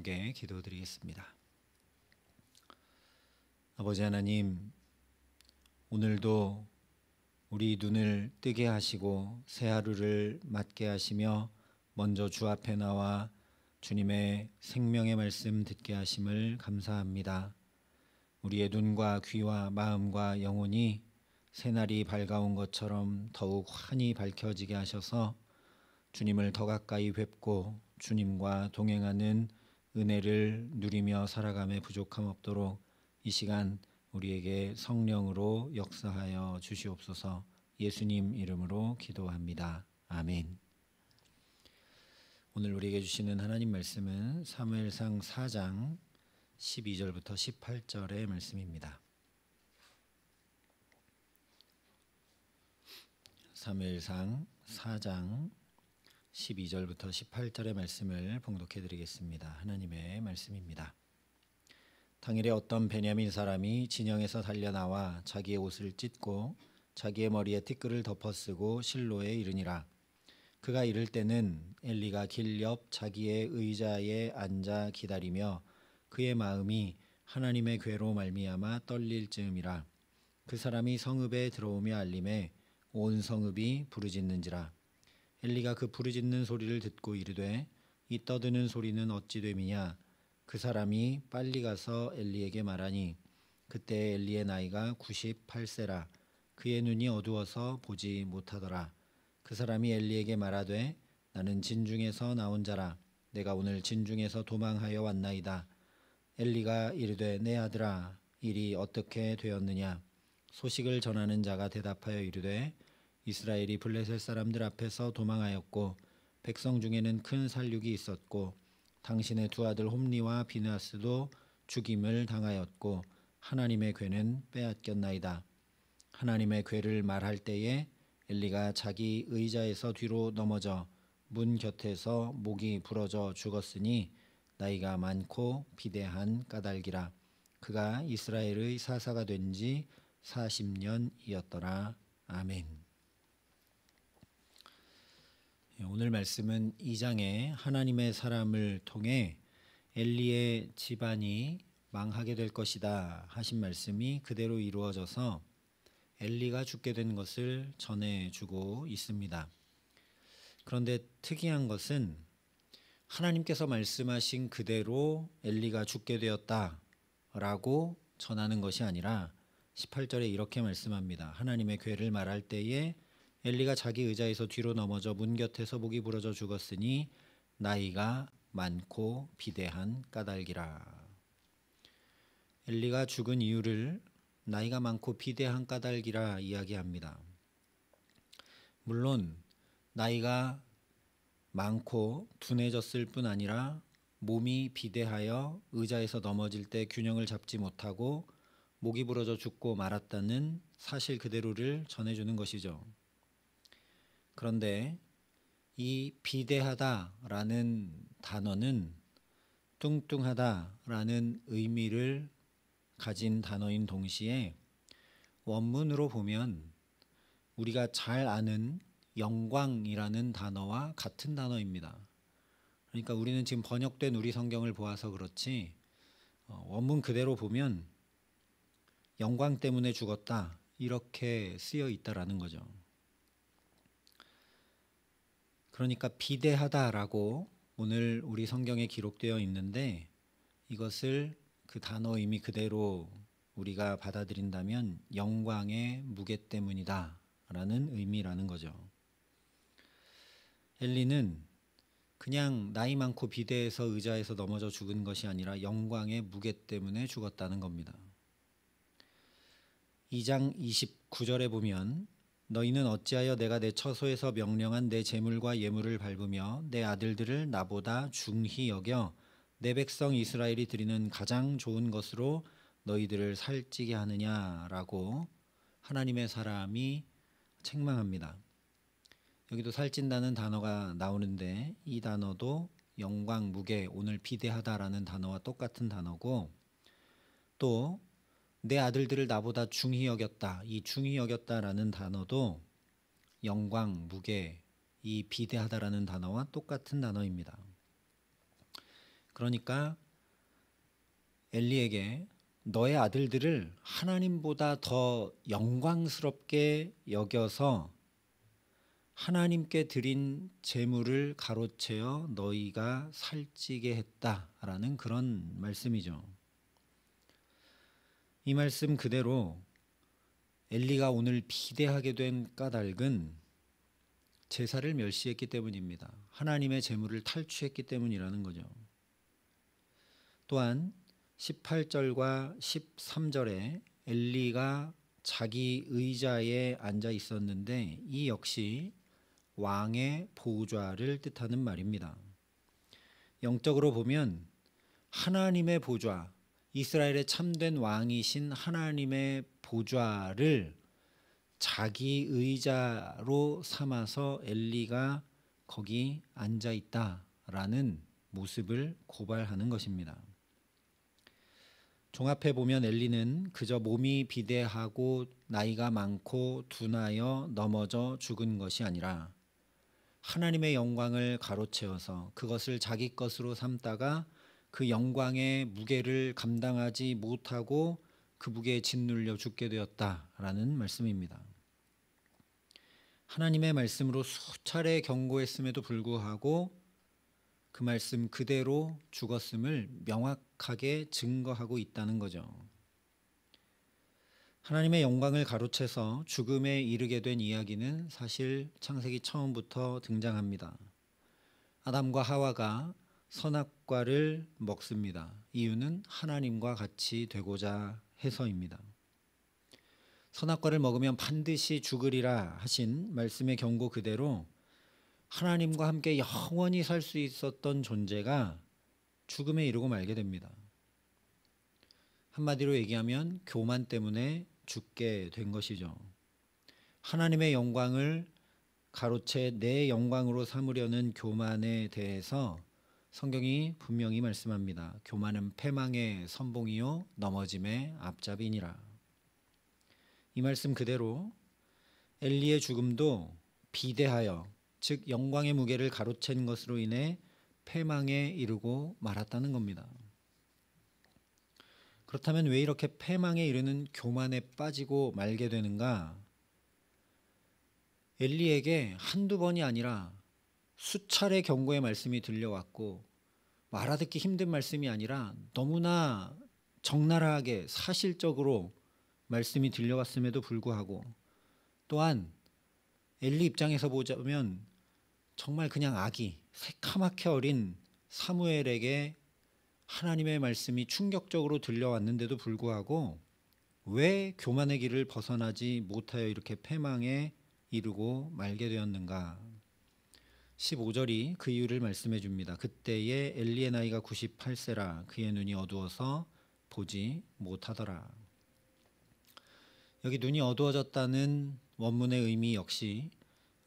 함께 기도드리겠습니다. 아버지 하나님, 오늘도 우리 눈을 뜨게 하시고 새 하루를 맞게 하시며 먼저 주 앞에 나와 주님의 생명의 말씀 듣게 하심을 감사합니다. 우리의 눈과 귀와 마음과 영혼이 새날이 밝아온 것처럼 더욱 환히 밝혀지게 하셔서 주님을 더 가까이 뵙고 주님과 동행하는 은혜를 누리며 살아감에 부족함 없도록 이 시간 우리에게 성령으로 역사하여 주시옵소서. 예수님 이름으로 기도합니다. 아멘. 오늘 우리에게 주시는 하나님 말씀은 사무엘상 4장 12절부터 18절의 말씀입니다. 사무엘상 4장 12절부터 18절의 말씀을 봉독해 드리겠습니다. 하나님의 말씀입니다. 당일에 어떤 베냐민 사람이 진영에서 달려나와 자기의 옷을 찢고 자기의 머리에 티끌을 덮어쓰고 실로에 이르니라. 그가 이를 때는 엘리가 길 옆 자기의 의자에 앉아 기다리며 그의 마음이 하나님의 괴로 말미암아 떨릴 즈음이라. 그 사람이 성읍에 들어오며 알림에 온 성읍이 부르짖는지라. 엘리가 그 부르짖는 소리를 듣고 이르되 이 떠드는 소리는 어찌 됨이냐. 그 사람이 빨리 가서 엘리에게 말하니 그때 엘리의 나이가 98세라. 그의 눈이 어두워서 보지 못하더라. 그 사람이 엘리에게 말하되 나는 진중에서 나온 자라. 내가 오늘 진중에서 도망하여 왔나이다. 엘리가 이르되 내 아들아 일이 어떻게 되었느냐. 소식을 전하는 자가 대답하여 이르되 이스라엘이 블레셋 사람들 앞에서 도망하였고 백성 중에는 큰 살육이 있었고 당신의 두 아들 홈리와 비느하스도 죽임을 당하였고 하나님의 궤는 빼앗겼나이다. 하나님의 궤를 말할 때에 엘리가 자기 의자에서 뒤로 넘어져 문 곁에서 목이 부러져 죽었으니 나이가 많고 비대한 까닭이라. 그가 이스라엘의 사사가 된 지 40년이었더라. 아멘. 오늘 말씀은 2장에 하나님의 사람을 통해 엘리의 집안이 망하게 될 것이다 하신 말씀이 그대로 이루어져서 엘리가 죽게 된 것을 전해주고 있습니다. 그런데 특이한 것은 하나님께서 말씀하신 그대로 엘리가 죽게 되었다라고 전하는 것이 아니라 18절에 이렇게 말씀합니다. 하나님의 궤를 말할 때에 엘리가 자기 의자에서 뒤로 넘어져 문 곁에서 목이 부러져 죽었으니 나이가 많고 비대한 까닭이라. 엘리가 죽은 이유를 나이가 많고 비대한 까닭이라 이야기합니다. 물론 나이가 많고 둔해졌을 뿐 아니라 몸이 비대하여 의자에서 넘어질 때 균형을 잡지 못하고 목이 부러져 죽고 말았다는 사실 그대로를 전해주는 것이죠. 그런데 이 비대하다라는 단어는 뚱뚱하다라는 의미를 가진 단어인 동시에 원문으로 보면 우리가 잘 아는 영광이라는 단어와 같은 단어입니다. 그러니까 우리는 지금 번역된 우리 성경을 보아서 그렇지 원문 그대로 보면 영광 때문에 죽었다 이렇게 쓰여 있다라는 거죠. 그러니까 비대하다라고 오늘 우리 성경에 기록되어 있는데 이것을 그 단어 의미 그대로 우리가 받아들인다면 영광의 무게 때문이다 라는 의미라는 거죠. 엘리는 그냥 나이 많고 비대해서 의자에서 넘어져 죽은 것이 아니라 영광의 무게 때문에 죽었다는 겁니다. 2장 29절에 보면 너희는 어찌하여 내가 내 처소에서 명령한 내 재물과 예물을 밟으며 내 아들들을 나보다 중히 여겨 내 백성 이스라엘이 드리는 가장 좋은 것으로 너희들을 살찌게 하느냐라고 하나님의 사람이 책망합니다. 여기도 살찐다는 단어가 나오는데 이 단어도 영광, 무게, 오늘 비대하다라는 단어와 똑같은 단어고 또 내 아들들을 나보다 중히 여겼다. 이 중히 여겼다라는 단어도 영광, 무게, 이 비대하다라는 단어와 똑같은 단어입니다. 그러니까 엘리에게 너의 아들들을 하나님보다 더 영광스럽게 여겨서 하나님께 드린 제물을 가로채어 너희가 살찌게 했다라는 그런 말씀이죠. 이 말씀 그대로 엘리가 오늘 비대하게 된 까닭은 제사를 멸시했기 때문입니다. 하나님의 제물을 탈취했기 때문이라는 거죠. 또한 18절과 13절에 엘리가 자기 의자에 앉아 있었는데 이 역시 왕의 보좌를 뜻하는 말입니다. 영적으로 보면 하나님의 보좌, 이스라엘의 참된 왕이신 하나님의 보좌를 자기 의자로 삼아서 엘리가 거기 앉아 있다라는 모습을 고발하는 것입니다. 종합해 보면 엘리는 그저 몸이 비대하고 나이가 많고 둔하여 넘어져 죽은 것이 아니라 하나님의 영광을 가로채어서 그것을 자기 것으로 삼다가 그 영광의 무게를 감당하지 못하고 그 무게에 짓눌려 죽게 되었다라는 말씀입니다. 하나님의 말씀으로 수차례 경고했음에도 불구하고 그 말씀 그대로 죽었음을 명확하게 증거하고 있다는 거죠. 하나님의 영광을 가로채서 죽음에 이르게 된 이야기는 사실 창세기 처음부터 등장합니다. 아담과 하와가 선악과를 먹습니다. 이유는 하나님과 같이 되고자 해서입니다. 선악과를 먹으면 반드시 죽으리라 하신 말씀의 경고 그대로 하나님과 함께 영원히 살 수 있었던 존재가 죽음에 이르고 말게 됩니다. 한마디로 얘기하면 교만 때문에 죽게 된 것이죠. 하나님의 영광을 가로채 내 영광으로 삼으려는 교만에 대해서 성경이 분명히 말씀합니다. 교만은 패망의 선봉이요 넘어짐의 앞잡이니라. 이 말씀 그대로 엘리의 죽음도 비대하여 즉 영광의 무게를 가로챈 것으로 인해 패망에 이르고 말았다는 겁니다. 그렇다면 왜 이렇게 패망에 이르는 교만에 빠지고 말게 되는가? 엘리에게 한두 번이 아니라 수차례 경고의 말씀이 들려왔고 알아듣기 힘든 말씀이 아니라 너무나 적나라하게 사실적으로 말씀이 들려왔음에도 불구하고 또한 엘리 입장에서 보자면 정말 그냥 아기, 새카맣게 어린 사무엘에게 하나님의 말씀이 충격적으로 들려왔는데도 불구하고 왜 교만의 길을 벗어나지 못하여 이렇게 패망에 이르고 말게 되었는가? 15절이 그 이유를 말씀해 줍니다. 그때에 엘리의 나이가 98세라 그의 눈이 어두워서 보지 못하더라. 여기 눈이 어두워졌다는 원문의 의미 역시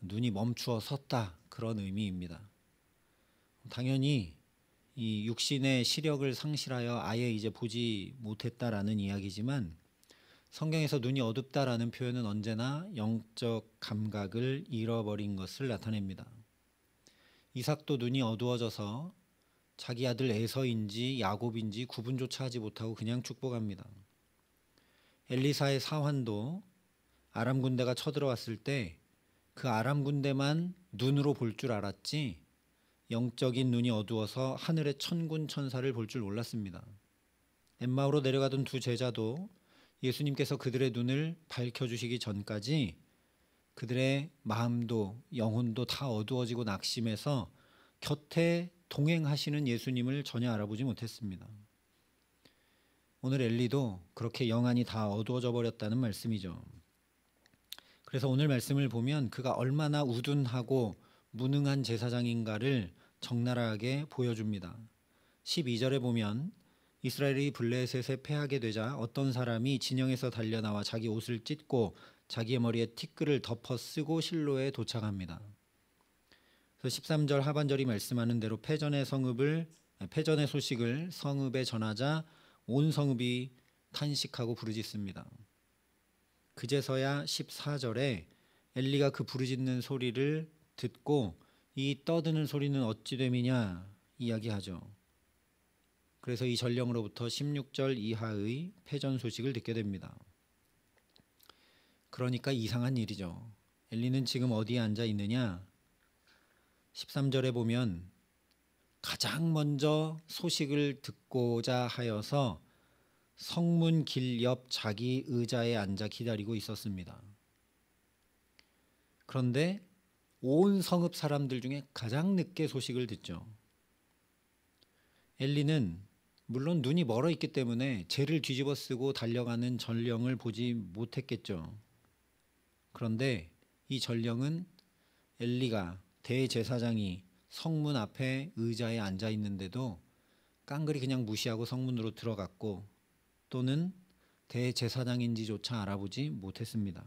눈이 멈추어 섰다 그런 의미입니다. 당연히 이 육신의 시력을 상실하여 아예 이제 보지 못했다라는 이야기지만 성경에서 눈이 어둡다라는 표현은 언제나 영적 감각을 잃어버린 것을 나타냅니다. 이삭도 눈이 어두워져서 자기 아들 에서인지 야곱인지 구분조차 하지 못하고 그냥 축복합니다. 엘리사의 사환도 아람 군대가 쳐들어왔을 때 그 아람 군대만 눈으로 볼 줄 알았지 영적인 눈이 어두워서 하늘의 천군 천사를 볼 줄 몰랐습니다. 엠마오로 내려가던 두 제자도 예수님께서 그들의 눈을 밝혀주시기 전까지 그들의 마음도 영혼도 다 어두워지고 낙심해서 곁에 동행하시는 예수님을 전혀 알아보지 못했습니다. 오늘 엘리도 그렇게 영안이 다 어두워져 버렸다는 말씀이죠. 그래서 오늘 말씀을 보면 그가 얼마나 우둔하고 무능한 제사장인가를 적나라하게 보여줍니다. 12절에 보면 이스라엘이 블레셋에 패하게 되자 어떤 사람이 진영에서 달려나와 자기 옷을 찢고 자기의 머리에 티끌을 덮어 쓰고 실로에 도착합니다. 그래서 13절 하반절이 말씀하는 대로 패전의 소식을 성읍에 전하자 온 성읍이 탄식하고 부르짖습니다. 그제서야 14절에 엘리가 그 부르짖는 소리를 듣고 이 떠드는 소리는 어찌 됨이냐 이야기하죠. 그래서 이 전령으로부터 16절 이하의 패전 소식을 듣게 됩니다. 그러니까 이상한 일이죠. 엘리는 지금 어디에 앉아 있느냐? 13절에 보면 가장 먼저 소식을 듣고자 하여서 성문 길 옆 자기 의자에 앉아 기다리고 있었습니다. 그런데 온 성읍 사람들 중에 가장 늦게 소식을 듣죠. 엘리는 물론 눈이 멀어 있기 때문에 재를 뒤집어 쓰고 달려가는 전령을 보지 못했겠죠. 그런데 이 전령은 엘리가 대제사장이 성문 앞에 의자에 앉아 있는데도 깡그리 그냥 무시하고 성문으로 들어갔고 또는 대제사장인지조차 알아보지 못했습니다.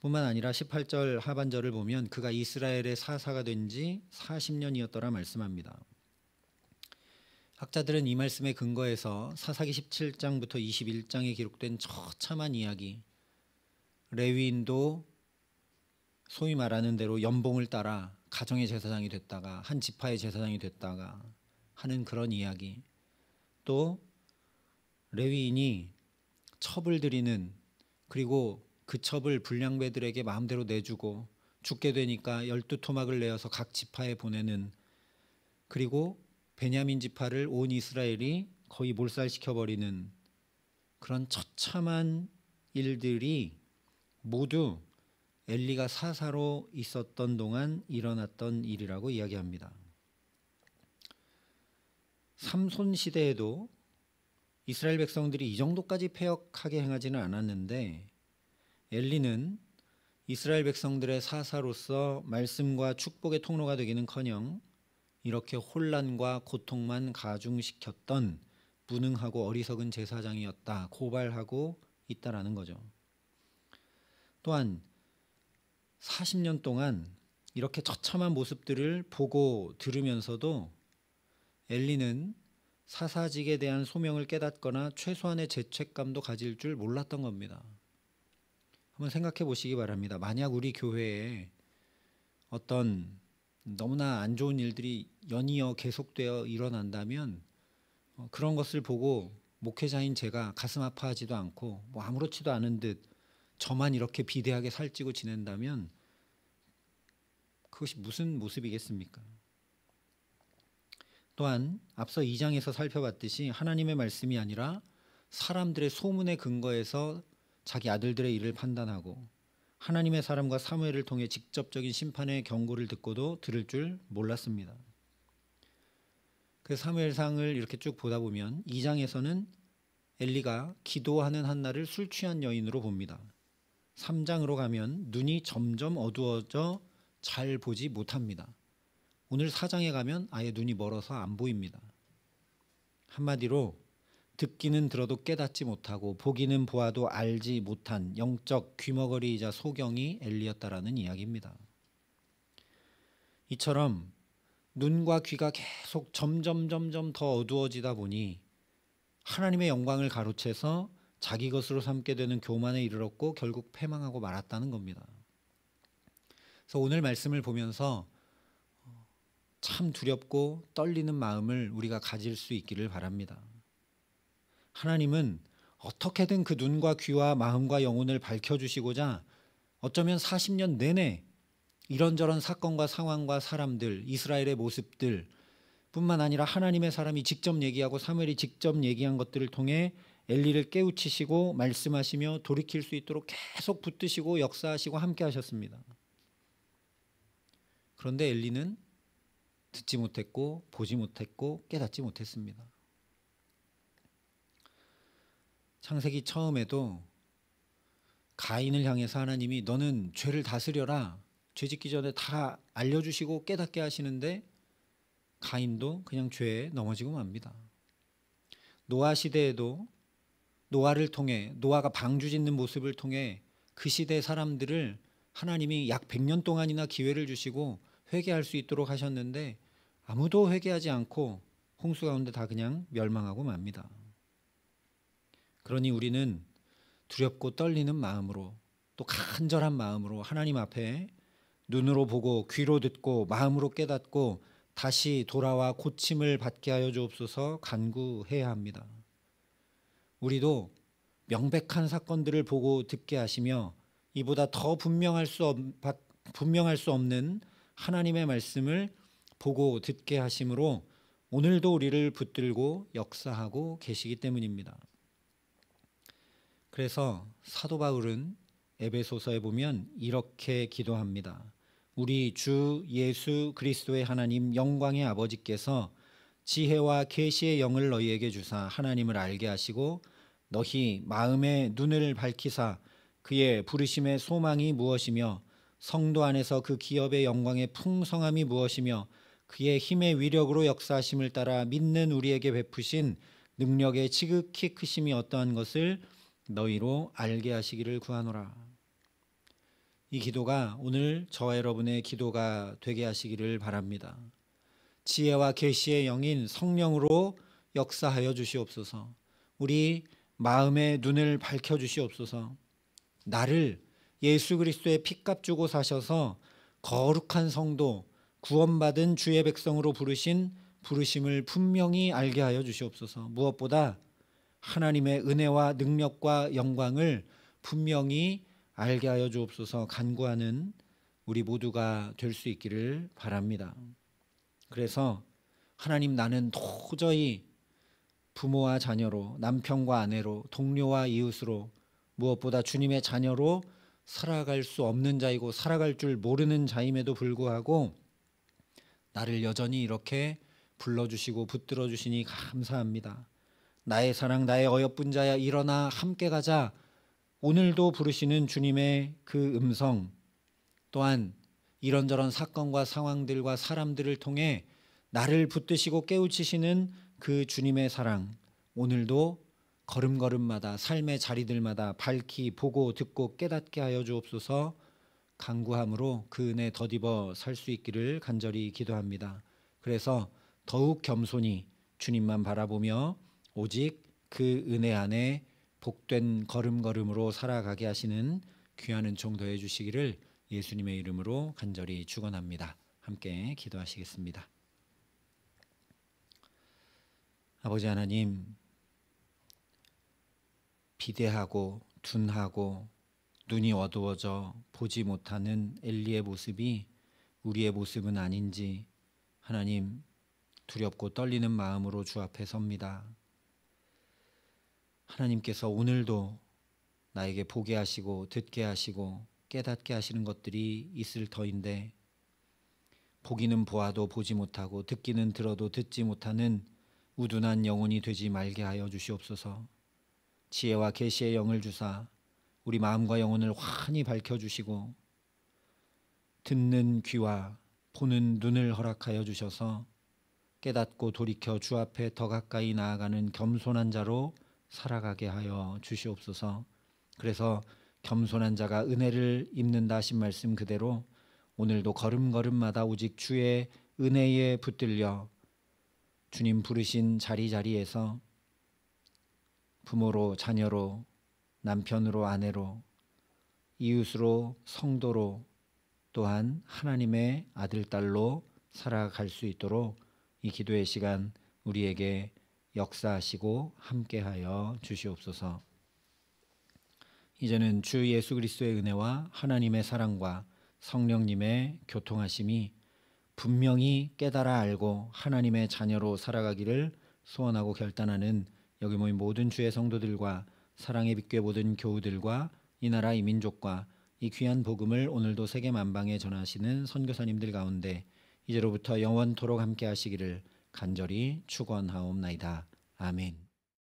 뿐만 아니라 18절 하반절을 보면 그가 이스라엘의 사사가 된 지 40년이었더라 말씀합니다. 학자들은 이 말씀에 근거해서 사사기 17장부터 21장에 기록된 처참한 이야기, 레위인도 소위 말하는 대로 연봉을 따라 가정의 제사장이 됐다가 한 지파의 제사장이 됐다가 하는 그런 이야기, 또 레위인이 첩을 드리는, 그리고 그 첩을 불량배들에게 마음대로 내주고 죽게 되니까 12토막을 내어서 각 지파에 보내는, 그리고 베냐민 지파를 온 이스라엘이 거의 몰살시켜버리는 그런 처참한 일들이 모두 엘리가 사사로 있었던 동안 일어났던 일이라고 이야기합니다. 삼손 시대에도 이스라엘 백성들이 이 정도까지 패역하게 행하지는 않았는데 엘리는 이스라엘 백성들의 사사로서 말씀과 축복의 통로가 되기는커녕 이렇게 혼란과 고통만 가중시켰던 무능하고 어리석은 제사장이었다 고발하고 있다라는 거죠. 또한 40년 동안 이렇게 처참한 모습들을 보고 들으면서도 엘리는 사사직에 대한 소명을 깨닫거나 최소한의 죄책감도 가질 줄 몰랐던 겁니다. 한번 생각해 보시기 바랍니다. 만약 우리 교회에 어떤 너무나 안 좋은 일들이 연이어 계속되어 일어난다면 그런 것을 보고 목회자인 제가 가슴 아파하지도 않고 뭐 아무렇지도 않은 듯 저만 이렇게 비대하게 살찌고 지낸다면 그것이 무슨 모습이겠습니까? 또한 앞서 2장에서 살펴봤듯이 하나님의 말씀이 아니라 사람들의 소문에 근거해서 자기 아들들의 일을 판단하고 하나님의 사람과 사무엘을 통해 직접적인 심판의 경고를 듣고도 들을 줄 몰랐습니다. 그 사무엘상을 이렇게 쭉 보다 보면 2장에서는 엘리가 기도하는 한나를 술 취한 여인으로 봅니다. 3장으로 가면 눈이 점점 어두워져 잘 보지 못합니다. 오늘 4장에 가면 아예 눈이 멀어서 안 보입니다. 한마디로 듣기는 들어도 깨닫지 못하고 보기는 보아도 알지 못한 영적 귀머거리이자 소경이 엘리였다라는 이야기입니다. 이처럼 눈과 귀가 계속 점점 더 어두워지다 보니 하나님의 영광을 가로채서 자기 것으로 삼게 되는 교만에 이르렀고 결국 패망하고 말았다는 겁니다. 그래서 오늘 말씀을 보면서 참 두렵고 떨리는 마음을 우리가 가질 수 있기를 바랍니다. 하나님은 어떻게든 그 눈과 귀와 마음과 영혼을 밝혀주시고자 어쩌면 40년 내내 이런저런 사건과 상황과 사람들, 이스라엘의 모습들 뿐만 아니라 하나님의 사람이 직접 얘기하고 사무엘이 직접 얘기한 것들을 통해 엘리를 깨우치시고 말씀하시며 돌이킬 수 있도록 계속 붙드시고 역사하시고 함께 하셨습니다. 그런데 엘리는 듣지 못했고 보지 못했고 깨닫지 못했습니다. 창세기 처음에도 가인을 향해서 하나님이 너는 죄를 다스려라, 죄 짓기 전에 다 알려주시고 깨닫게 하시는데 가인도 그냥 죄에 넘어지고 맙니다. 노아 시대에도 노아를 통해, 노아가 방주 짓는 모습을 통해 그 시대 사람들을 하나님이 약 100년 동안이나 기회를 주시고 회개할 수 있도록 하셨는데 아무도 회개하지 않고 홍수 가운데 다 그냥 멸망하고 맙니다. 그러니 우리는 두렵고 떨리는 마음으로 또 간절한 마음으로 하나님 앞에 눈으로 보고 귀로 듣고 마음으로 깨닫고 다시 돌아와 고침을 받게 하여 주옵소서 간구해야 합니다. 우리도 명백한 사건들을 보고 듣게 하시며 이보다 더 분명할 수 없는 하나님의 말씀을 보고 듣게 하심으로 오늘도 우리를 붙들고 역사하고 계시기 때문입니다. 그래서 사도 바울은 에베소서에 보면 이렇게 기도합니다. 우리 주 예수 그리스도의 하나님 영광의 아버지께서 지혜와 계시의 영을 너희에게 주사 하나님을 알게 하시고 너희 마음의 눈을 밝히사 그의 부르심의 소망이 무엇이며 성도 안에서 그 기업의 영광의 풍성함이 무엇이며 그의 힘의 위력으로 역사하심을 따라 믿는 우리에게 베푸신 능력의 지극히 크심이 어떠한 것을 너희로 알게 하시기를 구하노라. 이 기도가 오늘 저와 여러분의 기도가 되게 하시기를 바랍니다. 지혜와 계시의 영인 성령으로 역사하여 주시옵소서. 우리 마음의 눈을 밝혀 주시옵소서. 나를 예수 그리스도의 피값 주고 사셔서 거룩한 성도 구원받은 주의 백성으로 부르신 부르심을 분명히 알게 하여 주시옵소서. 무엇보다 하나님의 은혜와 능력과 영광을 분명히 알게 하여 주옵소서 간구하는 우리 모두가 될 수 있기를 바랍니다. 그래서 하나님, 나는 도저히 부모와 자녀로, 남편과 아내로, 동료와 이웃으로, 무엇보다 주님의 자녀로 살아갈 수 없는 자이고 살아갈 줄 모르는 자임에도 불구하고 나를 여전히 이렇게 불러주시고 붙들어 주시니 감사합니다. 나의 사랑, 나의 어여쁜 자야, 일어나 함께 가자. 오늘도 부르시는 주님의 그 음성, 또한 이런저런 사건과 상황들과 사람들을 통해 나를 붙드시고 깨우치시는 그 주님의 사랑, 오늘도 걸음걸음마다 삶의 자리들마다 밝히 보고 듣고 깨닫게 하여 주옵소서 간구함으로 그 은혜 덧입어 살 수 있기를 간절히 기도합니다. 그래서 더욱 겸손히 주님만 바라보며 오직 그 은혜 안에 복된 걸음걸음으로 살아가게 하시는 귀한 은총 더해 주시기를 예수님의 이름으로 간절히 축원합니다. 함께 기도하시겠습니다. 아버지 하나님, 비대하고 둔하고 눈이 어두워져 보지 못하는 엘리의 모습이 우리의 모습은 아닌지 하나님, 두렵고 떨리는 마음으로 주 앞에 섭니다. 하나님께서 오늘도 나에게 보게 하시고 듣게 하시고 깨닫게 하시는 것들이 있을 터인데 보기는 보아도 보지 못하고 듣기는 들어도 듣지 못하는 우둔한 영혼이 되지 말게 하여 주시옵소서. 지혜와 계시의 영을 주사 우리 마음과 영혼을 환히 밝혀주시고 듣는 귀와 보는 눈을 허락하여 주셔서 깨닫고 돌이켜 주 앞에 더 가까이 나아가는 겸손한 자로 살아가게 하여 주시옵소서. 그래서 겸손한 자가 은혜를 입는다 하신 말씀 그대로 오늘도 걸음걸음마다 오직 주의 은혜에 붙들려 주님 부르신 자리자리에서 부모로, 자녀로, 남편으로, 아내로, 이웃으로, 성도로, 또한 하나님의 아들, 딸로 살아갈 수 있도록 이 기도의 시간 우리에게 역사하시고 함께하여 주시옵소서. 이제는 주 예수 그리스도의 은혜와 하나님의 사랑과 성령님의 교통하심이 분명히 깨달아 알고 하나님의 자녀로 살아가기를 소원하고 결단하는 여기 모인 모든 주의 성도들과 사랑의 빛교회 모든 교우들과 이 나라 이 민족과 이 귀한 복음을 오늘도 세계 만방에 전하시는 선교사님들 가운데 이제로부터 영원토록 함께 하시기를 간절히 축원하옵나이다. 아멘.